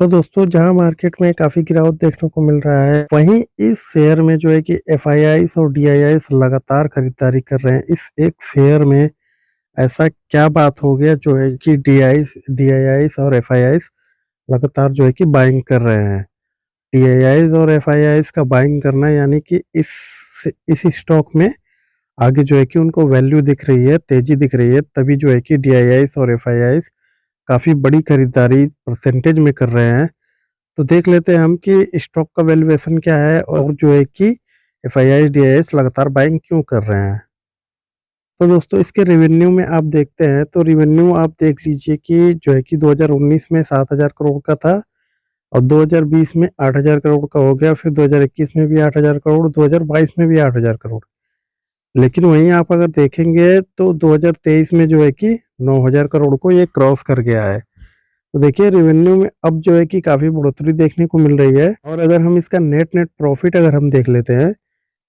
तो दोस्तों जहां मार्केट में काफ़ी गिरावट देखने को मिल रहा है, वहीं इस शेयर में जो है कि एफआईआईस और डीआईआईस लगातार खरीदारी कर रहे हैं। इस एक शेयर में ऐसा क्या बात हो गया जो है कि डीआईआईस और एफआईआईस लगातार जो है कि बाइंग कर रहे हैं। डीआईआईस और एफआईआईस का बाइंग करना यानी कि इस स्टॉक में आगे जो है कि उनको वैल्यू दिख रही है, तेजी दिख रही है, तभी जो है कि डीआईआईस और एफआईआईस काफ़ी बड़ी खरीदारी परसेंटेज में कर रहे हैं। तो देख लेते हैं हम कि स्टॉक का वैल्यूएशन क्या है और जो है कि एफआईआईस डीआईआईस लगातार बाइंग क्यों कर रहे हैं। तो दोस्तों इसके रेवेन्यू में आप देखते हैं तो रेवेन्यू आप देख लीजिए कि जो है कि 2019 में 7,000 करोड़ का था और 2020 में 8,000 करोड़ का हो गया, फिर 2021 में भी 8,000 करोड़, 2022 में भी 8,000 करोड़। लेकिन वहीं आप अगर देखेंगे तो 2023 में जो है कि 9,000 करोड़ को ये क्रॉस कर गया है। तो देखिए रेवेन्यू में अब जो है कि काफ़ी बढ़ोतरी देखने को मिल रही है। और अगर हम इसका नेट प्रॉफिट अगर हम देख लेते हैं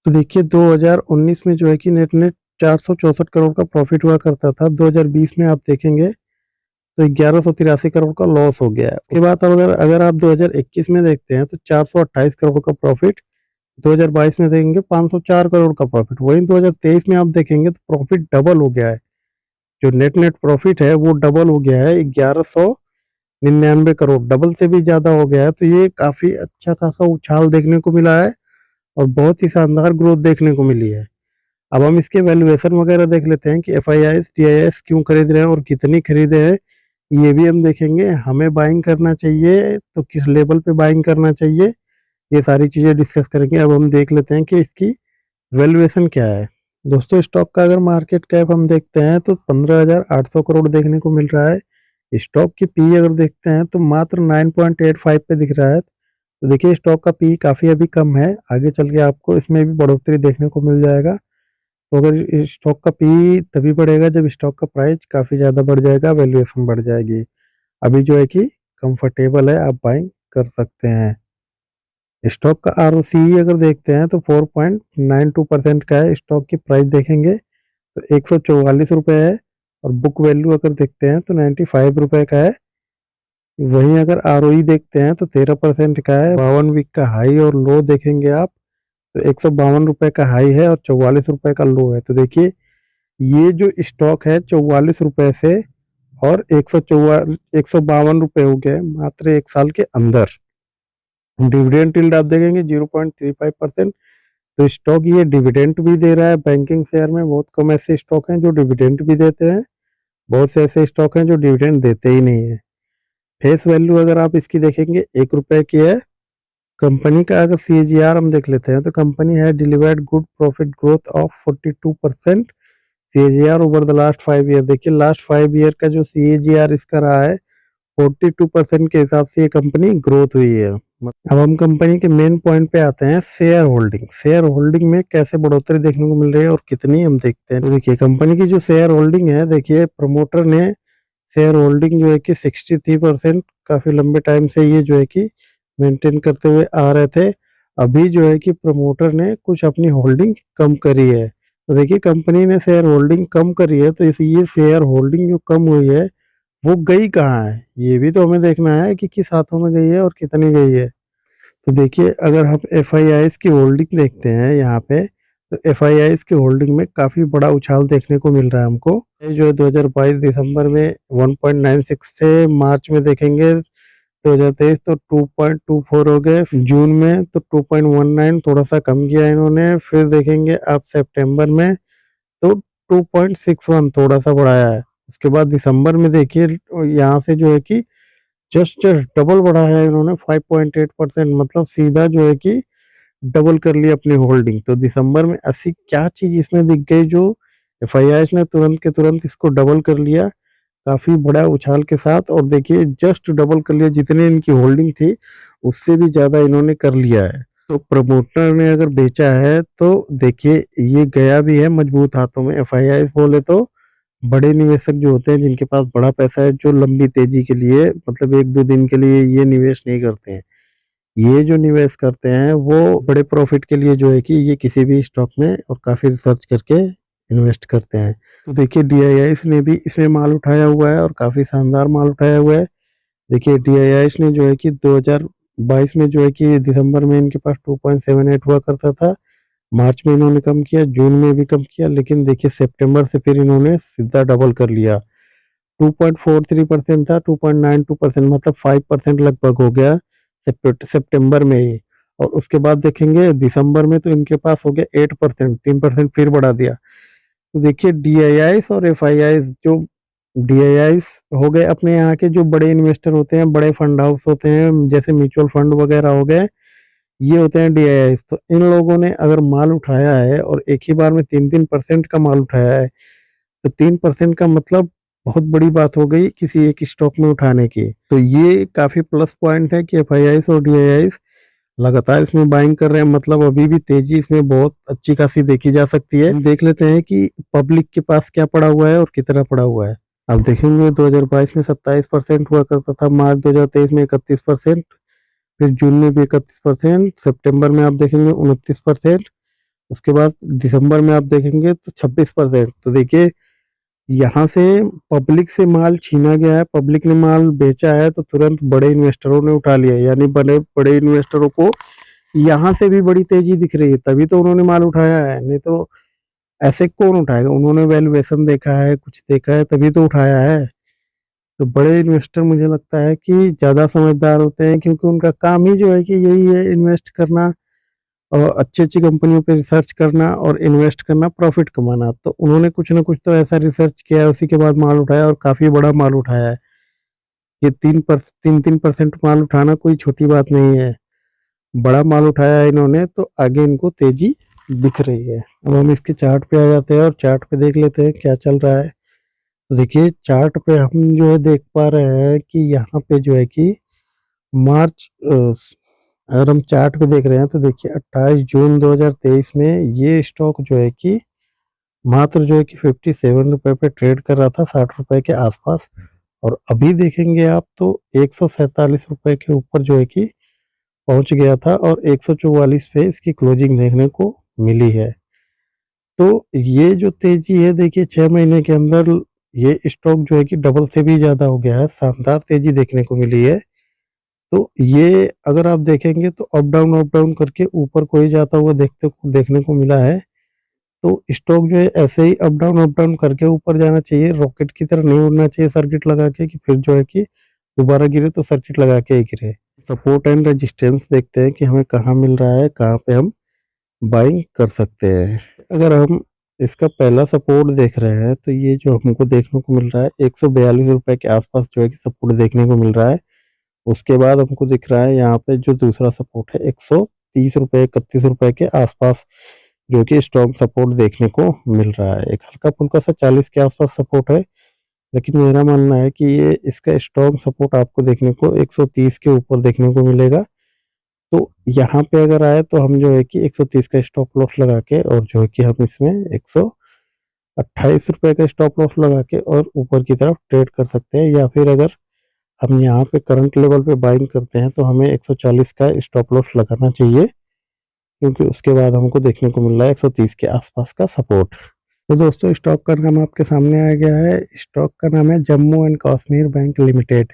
तो देखिए 2019 में जो है कि नेट 464 करोड़ का प्रॉफिट हुआ करता था। 2020 में आप देखेंगे तो 1183 करोड़ का लॉस हो गया है। उसके बाद अगर अगर आप 2021 में देखते हैं तो 428 करोड़ का प्रॉफिट, 2022 में देखेंगे 504 करोड़ का प्रॉफिट। वहीं 2023 में आप देखेंगे तो प्रॉफिट डबल हो गया है। जो नेट प्रॉफिट है वो डबल हो गया है, 1199 करोड़, डबल से भी ज़्यादा हो गया है। तो ये काफ़ी अच्छा खासा उछाल देखने को मिला है और बहुत ही शानदार ग्रोथ देखने को मिली है। अब हम इसके वैल्यूएशन वगैरह देख लेते हैं कि एफआईआईस डीआईआईस क्यों खरीद रहे हैं और कितनी खरीदे हैं, ये भी हम देखेंगे। हमें बाइंग करना चाहिए तो किस लेवल पे बाइंग करना चाहिए, ये सारी चीज़ें डिस्कस करेंगे। अब हम देख लेते हैं कि इसकी वैल्यूएशन क्या है। दोस्तों स्टॉक का अगर मार्केट कैप हम देखते हैं तो 15,800 करोड़ देखने को मिल रहा है। स्टॉक की पी अगर देखते हैं तो मात्र 9.85 पे दिख रहा है। तो देखिए स्टॉक का पी काफ़ी अभी कम है, आगे चल के आपको इसमें भी बढ़ोतरी देखने को मिल जाएगा। तो अगर इस स्टॉक का पी तभी बढ़ेगा जब स्टॉक का प्राइस काफ़ी ज़्यादा बढ़ जाएगा, वैल्यूएशन बढ़ जाएगी। अभी जो है कि कंफर्टेबल है, आप बाइंग कर सकते हैं। स्टॉक का आरओसीई अगर देखते हैं तो 4.92% का है। स्टॉक की प्राइस देखेंगे तो 144 रुपये है और बुक वैल्यू अगर देखते हैं तो 95 रुपये का है। वहीं अगर आरओई देखते हैं तो 13% का है। 52 वीक का हाई और लो देखेंगे आप तो 152 रुपये का हाई है और 44 रुपये का लो है। तो देखिए ये जो स्टॉक है 44 रुपये से और 152 रुपये हो गए मात्र एक साल के अंदर। डिविडेंड यील्ड आप देखेंगे 0.35%। तो स्टॉक ये डिविडेंड भी दे रहा है। बैंकिंग शेयर में बहुत कम ऐसे स्टॉक हैं जो डिविडेंड भी देते हैं, बहुत से ऐसे स्टॉक हैं जो डिविडेंड देते ही नहीं है। फेस वैल्यू अगर आप इसकी देखेंगे 1 रुपये की है। कंपनी का अगर सीएजीआर हम देख लेते हैं तो कंपनी है delivered good profit growth of 42% CAGR over the last 5 year. देखिए लास्ट 5 ईयर का जो सीएजीआर इसका रहा है 42% के हिसाब से ये कंपनी ग्रोथ हुई है। अब हम कंपनी के मेन पॉइंट पे आते हैं, शेयर होल्डिंग। शेयर होल्डिंग में कैसे बढ़ोतरी देखने को मिल रही है और कितनी हम देखते हैं। तो देखिए कंपनी की जो शेयर होल्डिंग है, देखिए प्रमोटर ने शेयर होल्डिंग जो है कि 63% काफी लंबे टाइम से ये जो है कि मेंटेन करते हुए आ रहे थे। अभी जो है कि प्रमोटर ने कुछ अपनी होल्डिंग कम करी है। तो देखिए कंपनी ने शेयर होल्डिंग कम करी है तो ये शेयर होल्डिंग जो कम हुई है वो गई कहाँ है, ये भी तो हमें देखना है कि किस हाथों में गई है और कितनी गई है। तो देखिए अगर हम एफआईआईस की होल्डिंग देखते हैं यहाँ पे तो एफआईआईस की होल्डिंग में काफ़ी बड़ा उछाल देखने को मिल रहा है हमको। ये जो है 2022 दिसंबर में 1.96 से मार्च में देखेंगे 2023 तो 2.24 हो गए, जून में तो 2.19 थोड़ा सा कम किया इन्होंने। फिर देखेंगे आप सितंबर में तो 2.61 थोड़ा सा बढ़ाया है। उसके बाद दिसंबर में देखिए यहाँ से जो है कि जस्ट जस्ट डबल बढ़ा है इन्होंने 5.8%, मतलब सीधा जो है कि डबल कर लिया अपनी होल्डिंग। तो दिसंबर में ऐसी क्या चीज इसमें दिख गई जो एफआईआईएस ने तुरंत के तुरंत इसको डबल कर लिया काफी बड़ा उछाल के साथ। और देखिए जस्ट डबल कर लिया, जितनी इनकी होल्डिंग थी उससे भी ज्यादा इन्होंने कर लिया है। तो प्रमोटर ने अगर बेचा है तो देखिए ये गया भी है मजबूत हाथों में। एफआईआईएस बोले तो बड़े निवेशक जो होते हैं जिनके पास बड़ा पैसा है, जो लंबी तेजी के लिए मतलब 1-2 दिन के लिए ये निवेश नहीं करते हैं। ये जो निवेश करते हैं वो बड़े प्रॉफिट के लिए जो है कि ये किसी भी स्टॉक में और काफ़ी रिसर्च करके इन्वेस्ट करते हैं। तो देखिए डीआईआईस ने भी इसमें माल उठाया हुआ है और काफ़ी शानदार माल उठाया हुआ है। देखिए DIIs ने जो है कि 2022 में जो है कि दिसंबर में इनके पास 2.78 हुआ करता था, मार्च में इन्होंने कम किया, जून में भी कम किया, लेकिन देखिए सितंबर से फिर इन्होंने सीधा डबल कर लिया। 2.43% था, 2.92%, मतलब 5% लगभग हो गया सितंबर में ही। और उसके बाद देखेंगे दिसंबर में तो इनके पास हो गया 8%, 3% फिर बढ़ा दिया। तो देखिए DIIs और FIIs, जो DIIs हो गए अपने यहाँ के जो बड़े इन्वेस्टर होते हैं, बड़े फंड हाउस होते हैं, जैसे म्यूचुअल फंड वगैरह हो गए, ये होते हैं DIIs। तो इन लोगों ने अगर माल उठाया है और एक ही बार में 3-3% का माल उठाया है, तो 3% का मतलब बहुत बड़ी बात हो गई किसी एक स्टॉक में उठाने की। तो ये काफी प्लस पॉइंट है कि FIIs और DIIs लगातार इसमें बाइंग कर रहे हैं, मतलब अभी भी तेजी इसमें बहुत अच्छी खासी देखी जा सकती है। देख लेते हैं कि पब्लिक के पास क्या पड़ा हुआ है और कितना पड़ा हुआ है। अब देखेंगे 2022 में 27% हुआ करता था, मार्च 2023 में 31%, फिर जून में भी 31%, सितंबर में आप देखेंगे 29%, उसके बाद दिसंबर में आप देखेंगे तो 26%। तो देखिए यहाँ से पब्लिक से माल छीना गया है, पब्लिक ने माल बेचा है, तो तुरंत बड़े इन्वेस्टरों ने उठा लिया, यानी बड़े बड़े इन्वेस्टरों को यहाँ से भी बड़ी तेजी दिख रही है, तभी तो उन्होंने माल उठाया है, नहीं तो ऐसे कौन उठाएगा। उन्होंने वैल्यूएशन देखा है, कुछ देखा है, तभी तो उठाया है। तो बड़े इन्वेस्टर मुझे लगता है कि ज्यादा समझदार होते हैं, क्योंकि उनका काम ही जो है कि यही है, इन्वेस्ट करना और अच्छी अच्छी कंपनियों पे रिसर्च करना और इन्वेस्ट करना, प्रॉफिट कमाना। तो उन्होंने कुछ ना कुछ तो ऐसा रिसर्च किया है, उसी के बाद माल उठाया और काफी बड़ा माल उठाया है। ये 3% माल उठाना कोई छोटी बात नहीं है, बड़ा माल उठाया है इन्होंने, तो आगे इनको तेजी दिख रही है। अब हम इसके चार्ट पे आ जाते हैं और चार्ट पे देख लेते हैं क्या चल रहा है। तो देखिए चार्ट पे हम जो है देख पा रहे हैं कि यहाँ पे जो है कि मार्च अगर हम चार्ट पे देख रहे हैं तो देखिए 28 जून 2023 में ये स्टॉक जो है कि मात्र जो है कि 57 रुपए पे ट्रेड कर रहा था, 60 रुपए के आसपास। और अभी देखेंगे आप तो 147 रुपए के ऊपर जो है कि पहुंच गया था और 144 पे इसकी क्लोजिंग देखने को मिली है। तो ये जो तेजी है देखिए 6 महीने के अंदर ये स्टॉक जो है कि डबल से भी ज्यादा हो गया है, शानदार तेजी देखने को मिली है। तो ये अगर आप देखेंगे तो अप डाउन करके ऊपर को ही जाता हुआ देखने को मिला है। तो स्टॉक जो है ऐसे ही अप डाउन करके ऊपर जाना चाहिए, रॉकेट की तरह नहीं उड़ना चाहिए सर्किट लगा के कि फिर जो है कि दोबारा गिरे तो सर्किट लगा के ही गिरे। सपोर्ट एंड रेजिस्टेंस देखते हैं कि हमें कहाँ मिल रहा है, कहाँ पे हम बाइंग कर सकते हैं। अगर हम इसका पहला सपोर्ट देख रहे हैं तो ये जो हमको देखने को मिल रहा है 142 रुपए के आसपास जो है कि सपोर्ट देखने को मिल रहा है। उसके बाद हमको दिख रहा है यहाँ पे जो दूसरा सपोर्ट है 130 रुपए, 31 रुपए के आसपास, जो कि स्ट्रॉन्ग सपोर्ट देखने को मिल रहा है। एक हल्का फुल्का सा 40 के आसपास सपोर्ट है, लेकिन मेरा मानना है कि ये इसका स्ट्रॉन्ग सपोर्ट आपको देखने को 130 के ऊपर देखने को मिलेगा। तो यहाँ पे अगर आए तो हम जो है कि 130 का स्टॉप लॉस लगा के और जो है कि हम इसमें 128 रुपए का स्टॉप लॉस लगा के और ऊपर की तरफ ट्रेड कर सकते हैं। या फिर अगर हम यहाँ पे करंट लेवल पे बाइंग करते हैं तो हमें 140 का स्टॉप लॉस लगाना चाहिए, क्योंकि उसके बाद हमको देखने को मिल रहा है 130 के आसपास का सपोर्ट। तो दोस्तों स्टॉक का नाम आपके सामने आ गया है, स्टॉक का नाम है Jammu and Kashmir bank limited.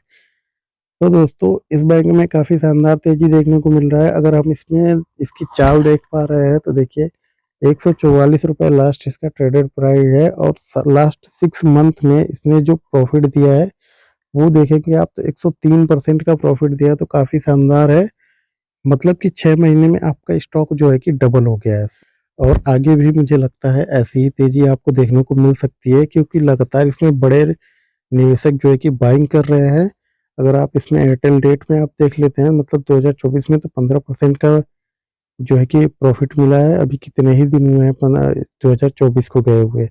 तो दोस्तों इस बैंक में काफी शानदार तेजी देखने को मिल रहा है। अगर हम इसमें इसकी चाल देख पा रहे हैं तो देखिए 144 रुपए लास्ट इसका ट्रेडेड प्राइस है, और लास्ट 6 मंथ में इसने जो प्रॉफिट दिया है वो देखेंगे आप तो 103% का प्रॉफिट दिया, तो काफी शानदार है। मतलब कि 6 महीने में आपका स्टॉक जो है कि डबल हो गया है। और आगे भी मुझे लगता है ऐसी ही तेजी आपको देखने को मिल सकती है, क्योंकि लगातार इसमें बड़े निवेशक जो है कि बाइंग कर रहे हैं। अगर आप इसमें एयरटेल डेट में आप देख लेते हैं, मतलब 2024 में तो 15% का जो है कि प्रॉफिट मिला है। अभी कितने ही दिन हुए हैं 2024 को गए हुए,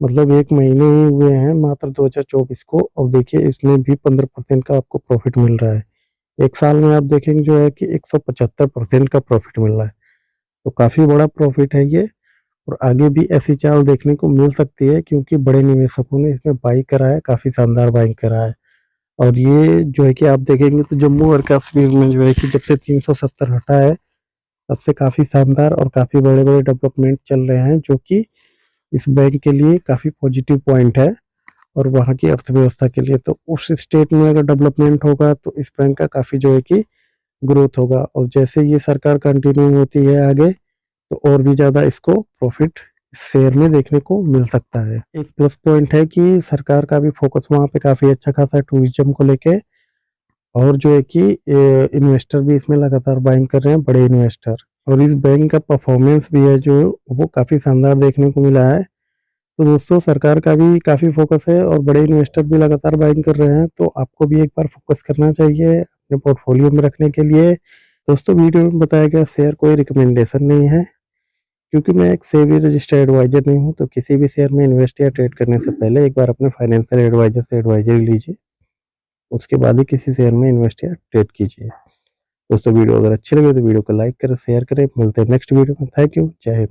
मतलब 1 महीने ही हुए हैं मात्र 2024 को, और देखिए इसमें भी 15% का आपको प्रॉफिट मिल रहा है। एक साल में आप देखेंगे जो है कि 175% का प्रॉफिट मिल रहा है, तो काफी बड़ा प्रॉफिट है ये। और आगे भी ऐसी चाल देखने को मिल सकती है, क्योंकि बड़े निवेशकों ने इसमें बाई करा है, काफी शानदार बाइंग करा है। और ये जो है कि आप देखेंगे तो जम्मू और कश्मीर में जो है कि जब से 370 हटा है तब से काफी शानदार और काफी बड़े बड़े डेवलपमेंट चल रहे हैं, जो कि इस बैंक के लिए काफी पॉजिटिव पॉइंट है। और वहाँ की अर्थव्यवस्था के लिए। तो उस स्टेट में अगर डेवलपमेंट होगा तो इस बैंक का काफ़ी जो है कि ग्रोथ होगा, और जैसे ये सरकार कंटिन्यू होती है आगे तो और भी ज़्यादा इसको प्रॉफिट शेयर में देखने को मिल सकता है। एक प्लस पॉइंट है कि सरकार का भी फोकस वहाँ पे काफ़ी अच्छा खासा है टूरिज्म को लेके, और जो है कि इन्वेस्टर भी इसमें लगातार बाइंग कर रहे हैं, बड़े इन्वेस्टर। और इस बैंक का परफॉर्मेंस भी है जो वो काफ़ी शानदार देखने को मिला है। तो दोस्तों सरकार का भी काफ़ी फोकस है और बड़े इन्वेस्टर भी लगातार बाइंग कर रहे हैं, तो आपको भी एक बार फोकस करना चाहिए अपने पोर्टफोलियो में रखने के लिए। दोस्तों वीडियो में बताया गया शेयर कोई रिकमेंडेशन नहीं है, क्योंकि मैं एक सेबी रजिस्टर्ड एडवाइजर नहीं हूँ। तो किसी भी शेयर में इन्वेस्ट या ट्रेड करने से पहले एक बार अपने फाइनेंशियल एडवाइजर से एडवाइजरी लीजिए, उसके बाद ही किसी शेयर में इन्वेस्ट या ट्रेड कीजिए। दोस्तों वीडियो अगर अच्छी लगे तो वीडियो को लाइक करें, शेयर करें। मिलते हैं नेक्स्ट वीडियो में। Thank you. जय हिंद।